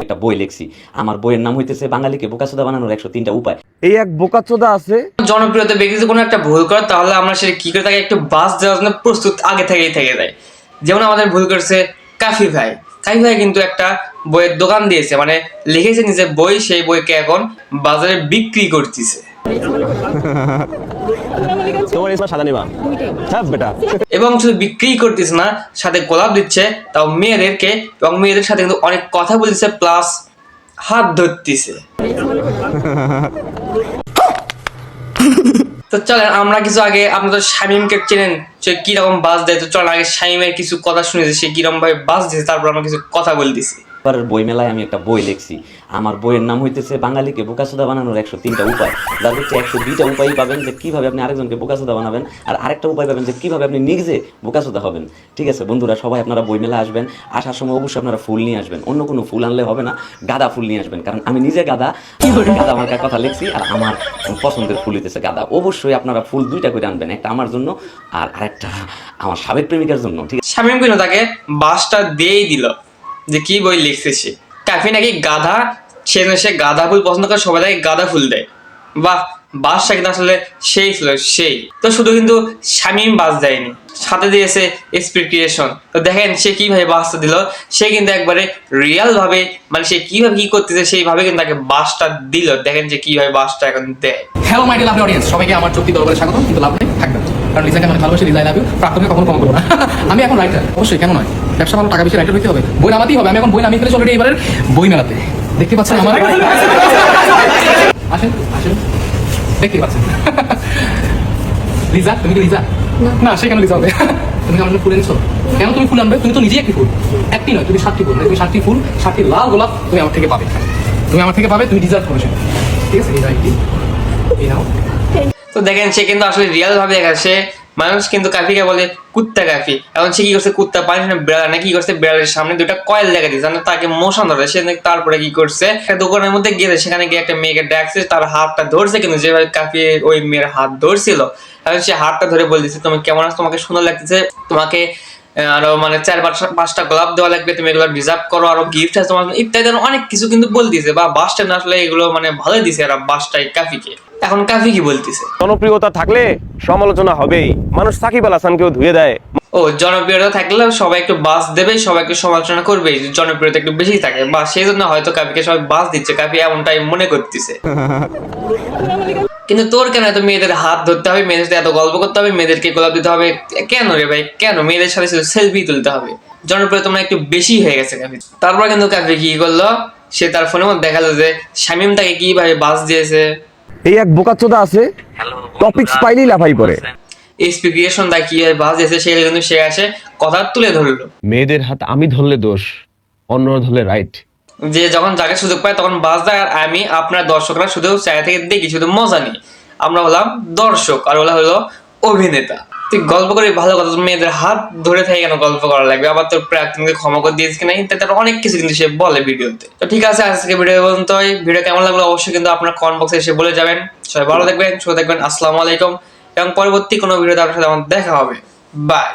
একটা বই লিখছি, আমার বইয়ের নাম হইতেছে বাঙালিকে বোকাচোদা বানানোর 103টা উপায়। এই এক বোকাচোদা আছে, জনপ্রিয়তা ব্যক্তি যদি কোনো একটা ভুল করে তাহলে আমরা সেটা কি করে তাকে একটু বাস দেওয়ার জন্য প্রস্তুত আগে থেকেই থেকে যায়। যেমন আমাদের ভুল করছে কাফি ভাই। কাফি ভাই কিন্তু একটা বইয়ের দোকান দিয়েছে, মানে লিখেছে নিজের বই, সেই বইকে এখন বাজারে বিক্রি করতেছে। এবং শুধু বিক্রি করতেছে না, সাথে গোলাপ দিচ্ছে, তাও মেয়েদেরকে, এবং মেয়েদের সাথে কিন্তু অনেক কথা বলতেছে, প্লাস হাত ধরতেছে। তো চলেন আমরা কিছু আগে, আপনাদের শামীমকে চেনেন সে কিরকম বাস দেয়, তো চলেন আগে শামীমের কিছু কথা শুনেছি, সে কিরকম ভাবে বাস দিয়েছে, তারপর আমরা কিছু কথা বলতেছি। বই মেলায় আমি একটা বই লিখছি, আমার বইয়ের নাম হইতেছে বাঙালিকে বোকাচোদা বানানোর 103টা উপায়। যার হচ্ছে 102টা উপায় পাবেন যে কিভাবে আপনি আরেকজনকে বোকাচোদা বানাবেন, আর আরেকটা উপায় পাবেন যে কিভাবে আপনি নিজে বোকাচোদা হবেন। ঠিক আছে বন্ধুরা, সবাই আপনারা বই মেলা আসবেন, আসার সময় অবশ্যই আপনারা ফুল নিয়ে আসবেন, অন্য কোনো ফুল আনলে হবে না, গাঁদা ফুল নিয়ে আসবেন, কারণ আমি নিজে গাঁদা মার্কার কথা লিখছি, আর আমার পছন্দের ফুল হইতেছে গাঁদা। অবশ্যই আপনারা ফুল 2টা করে আনবেন, একটা আমার জন্য আর আরেকটা আমার সাবেক প্রেমিকার জন্য। ঠিক আছে, শামীম কিন্তু তাকে বাসটা দিয়েই দিল যে কি বই লিখছে সে। কাফি নাকি গাধা, সে গাঁদা ফুল পছন্দ করে, সবাই তাকে গাঁদা ফুল দেয়। বাহ, বাসটা কিন্তু আসলে সেই ছিল সেই। তো শুধু কিন্তু শামীম বাস দেয়নি, সাথে দিয়েছে এসপি ক্রিয়েশন। তো দেখেন সে কিভাবে বাসটা দিল, সে কিন্তু একবারে রিয়েল ভাবে, মানে সে কিভাবে কি করতেছে সেইভাবে কিন্তু তাকে বাসটা দিল। দেখেন যে কিভাবে বাসটা এখন দেয়। Hello my dear lovely audience, সবাইকে আমার চুক্তি দরবারে স্বাগত। কিন্তু লাভ নেই, থাকবে, কারণ লিজাকে আমি ভালোবাসি, লিজা আই লাভ ইউ। প্রাক্তনকে কখনো কম করবো না। আমি এখন রাইটার, অবশ্যই, কেন নয়, ব্যবসা ভালো, টাকা বেশি, রাইটার হইতে হবে, বই নামাতেই হবে। আমি এখন বই নামিয়ে ফেলেছি অলরেডি এবারের বই মেলাতে। দেখতে পাচ্ছেন আমার, আসেন আসেন, দেখতে পাচ্ছেন লিজা। তুমি কি লিজা? না, সে কেন লিজা হবে? তুমি আমার ফুল এনেছো কেন? তুমি ফুল আনবে, তুমি তো নিজেই একটি ফুল, একটি নয়, তুমি 7টি ফুল, তুমি 7টি ফুল, 7টি লাল গোলাপ তুমি আমার থেকে পাবে, তুমি আমার থেকে পাবে, তুমি ডিজার্ভ করো সেটা। ঠিক আছে, এই নাও। তো দেখেন সে কিন্তু আসলে রিয়েল ভাবে দেখাচ্ছে। মানুষ কিন্তু কাফিকে বলে কুত্তা কাফি, এখন সে কি করছে, কুত্তা পানি বিড়াল নাকি কি করছে, বিড়ালের সামনে 2টা কয়েল দেখা দিয়েছে, তাকে মোশন ধরে। সে তারপরে কি করছে, একটা দোকানের মধ্যে গিয়েছে, সেখানে গিয়ে একটা মেয়েকে ডাকছে, তার হাতটা ধরছে, কিন্তু যেভাবে কাফি ওই মেয়ের হাত ধরছিল, এখন সে হাতটা ধরে বলতেছে তুমি কেমন আছো, তোমাকে সুন্দর লাগতেছে, তোমাকে আরো মানে 4-5টা গোলাপ দেওয়া লাগবে, তুমি এগুলো ডিজার্ভ করো, আরো গিফট আছে তোমার, ইত্যাদি অনেক কিছু কিন্তু বলতেছে। বা বাসটা না আসলে এগুলো মানে ভালোই দিছে এরা বাসটাই কাফিকে। এখন কাফি কি বলতেছে, জনপ্রিয়তা থাকলে সমালোচনা হবেই, মানুষ সাকিব আল হাসানকেও ধুয়ে দেয়। ও জনপ্রিয়তা থাকলে সবাই একটু বাস দেবে, সবাইকে সমালোচনা করবে, জনপ্রিয়তা একটু বেশি থাকে, বা সেই জন্য হয়তো কাফিকে সবাই বাস দিচ্ছে, কাফি এমনটাই মনে করতেছে। কিন্তু তোর কেন এত মেয়েদের হাত ধরতে হবে, মেয়েদের সাথে এত গল্প করতে হবে, মেয়েদেরকে গোলাপ দিতে হবে, কেন রে ভাই, কেন মেয়েদের সাথে শুধু সেলফি তুলতে হবে? জনপ্রিয়তা মানে একটু বেশি হয়ে গেছে কাফি। তারপর কিন্তু কাফি কি করলো, সে তার ফোনের মধ্যে দেখালো যে শামীম তাকে কিভাবে বাস দিয়েছে। এই এক বোকাচোদা আছে, টপিকস পাইলেই লাফাই পড়ে। এসপি ক্রিয়েশন তাকে কিভাবে বাস দিয়েছে সেটা কিন্তু সে আসে কথা তুলে ধরলো। মেয়েদের হাত আমি ধরলে দোষ, অন্য ধরলে রাইট। যে যখন যাকে সুযোগ পায় তখন বাস দেয়, আর আমি আপনার দর্শকরা শুধু জায়গা থেকে দেখি, শুধু মজা নিই। আমরা হলাম দর্শক, আর ওরা হলো অভিনেতা। তুই গল্প করে ভালো কথা, মেয়েদের হাত ধরে থাকে কেন গল্প করা লাগবে, আবার তোর প্রাক্তনকে ক্ষমা করে দিয়েছে কিনা, ইত্যাদি অনেক কিছু কিন্তু সে বলে ভিডিওতে। তো ঠিক আছে, আজকে ভিডিও পর্যন্ত। ভিডিও কেমন লাগলো অবশ্যই কিন্তু আপনার কমেন্ট বক্সে এসে বলে যাবেন। সবাই ভালো থাকবেন, সুস্থ থাকবেন, আসসালামু আলাইকুম, এবং পরবর্তী কোনো ভিডিওতে আপনার সাথে আমার দেখা হবে। বাই।